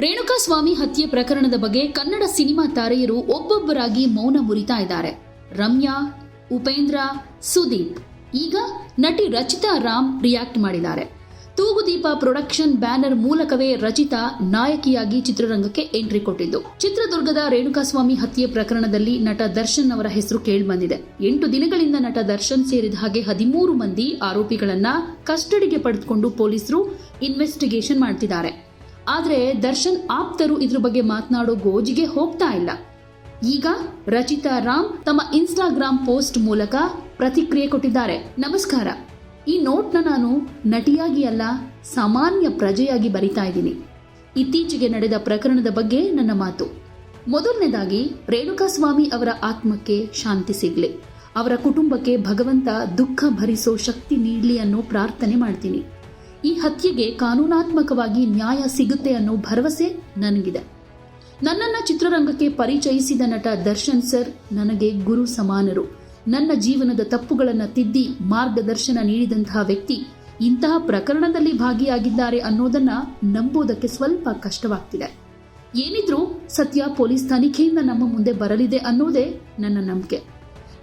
ರೇಣುಕಾಸ್ವಾಮಿ ಹತ್ಯೆ ಪ್ರಕರಣದ ಬಗ್ಗೆ ಕನ್ನಡ ಸಿನಿಮಾ ತಾರೆಯರು ಒಬ್ಬೊಬ್ಬರಾಗಿ ಮೌನ ಮುರಿತಾ ಇದ್ದಾರೆ. ರಮ್ಯಾ, ಉಪೇಂದ್ರ, ಸುದೀಪ್. ಈಗ ನಟಿ ರಚಿತಾ ರಾಮ್ ರಿಯಾಕ್ಟ್ ಮಾಡಿದ್ದಾರೆ. ತೂಗುದೀಪ ಪ್ರೊಡಕ್ಷನ್ ಬ್ಯಾನರ್ ಮೂಲಕವೇ ರಚಿತಾ ನಾಯಕಿಯಾಗಿ ಚಿತ್ರರಂಗಕ್ಕೆ ಎಂಟ್ರಿ ಕೊಟ್ಟಿದ್ದು. ಚಿತ್ರದುರ್ಗದ ರೇಣುಕಾಸ್ವಾಮಿ ಹತ್ಯೆ ಪ್ರಕರಣದಲ್ಲಿ ನಟ ದರ್ಶನ್ ಅವರ ಹೆಸರು ಕೇಳಿಬಂದಿದೆ. 8 ದಿನಗಳಿಂದ ನಟ ದರ್ಶನ್ ಸೇರಿದ ಹಾಗೆ 13 ಮಂದಿ ಆರೋಪಿಗಳನ್ನ ಕಸ್ಟಡಿಗೆ ಪಡೆದುಕೊಂಡು ಪೊಲೀಸರು ಇನ್ವೆಸ್ಟಿಗೇಷನ್ ಮಾಡ್ತಿದ್ದಾರೆ. ಆದರೆ ದರ್ಶನ್ ಆಪ್ತರು ಇದ್ರ ಬಗ್ಗೆ ಮಾತನಾಡೋ ಗೋಜಿಗೆ ಹೋಗ್ತಾ ಇಲ್ಲ. ಈಗ ರಚಿತಾ ರಾಮ್ ತಮ್ಮ ಇನ್ಸ್ಟಾಗ್ರಾಮ್ ಪೋಸ್ಟ್ ಮೂಲಕ ಪ್ರತಿಕ್ರಿಯೆ ಕೊಟ್ಟಿದ್ದಾರೆ. ನಮಸ್ಕಾರ, ಈ ನೋಟ್ನ ನಾನು ನಟಿಯಾಗಿ ಅಲ್ಲ, ಸಾಮಾನ್ಯ ಪ್ರಜೆಯಾಗಿ ಬರಿತಾ ಇದ್ದೀನಿ. ಇತ್ತೀಚೆಗೆ ನಡೆದ ಪ್ರಕರಣದ ಬಗ್ಗೆ ನನ್ನ ಮಾತು. ಮೊದಲನೇದಾಗಿ ರೇಣುಕಾಸ್ವಾಮಿ ಅವರ ಆತ್ಮಕ್ಕೆ ಶಾಂತಿ ಸಿಗ್ಲಿ, ಅವರ ಕುಟುಂಬಕ್ಕೆ ಭಗವಂತ ದುಃಖ ಭರಿಸೋ ಶಕ್ತಿ ನೀಡಲಿ ಅನ್ನೋ ಪ್ರಾರ್ಥನೆ ಮಾಡ್ತೀನಿ. ಈ ಹತ್ಯೆಗೆ ಕಾನೂನಾತ್ಮಕವಾಗಿ ನ್ಯಾಯ ಸಿಗುತ್ತೆ ಅನ್ನೋ ಭರವಸೆ ನನಗಿದೆ. ನನ್ನನ್ನ ಚಿತ್ರರಂಗಕ್ಕೆ ಪರಿಚಯಿಸಿದ ನಟ ದರ್ಶನ್ ಸರ್ ನನಗೆ ಗುರು ಸಮಾನರು. ನನ್ನ ಜೀವನದ ತಪ್ಪುಗಳನ್ನು ತಿದ್ದಿ ಮಾರ್ಗದರ್ಶನ ನೀಡಿದಂತಹ ವ್ಯಕ್ತಿ ಇಂತಹ ಪ್ರಕರಣದಲ್ಲಿ ಭಾಗಿಯಾಗಿದ್ದಾರೆ ಅನ್ನೋದನ್ನ ನಂಬೋದಕ್ಕೆ ಸ್ವಲ್ಪ ಕಷ್ಟವಾಗ್ತಿದೆ. ಏನಿದ್ರೂ ಸತ್ಯ ಪೊಲೀಸ್ ತನಿಖೆಯಿಂದ ನಮ್ಮ ಮುಂದೆ ಬರಲಿದೆ ಅನ್ನೋದೇ ನನ್ನ ನಂಬಿಕೆ.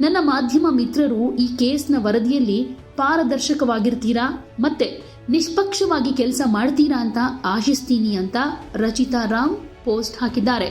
ನನ್ನ ಮಾಧ್ಯಮ ಮಿತ್ರರು ಈ ಕೇಸ್ನ ವರದಿಯಲ್ಲಿ ಪಾರದರ್ಶಕವಾಗಿರ್ತೀರಾ ಮತ್ತೆ ನಿಷ್ಪಕ್ಷವಾಗಿ ಕೆಲಸ ಮಾಡ್ತೀರಾ ಅಂತ ಆಶಿಸ್ತೀನಿ ಅಂತ ರಚಿತಾ ರಾಮ್ ಪೋಸ್ಟ್ ಹಾಕಿದ್ದಾರೆ.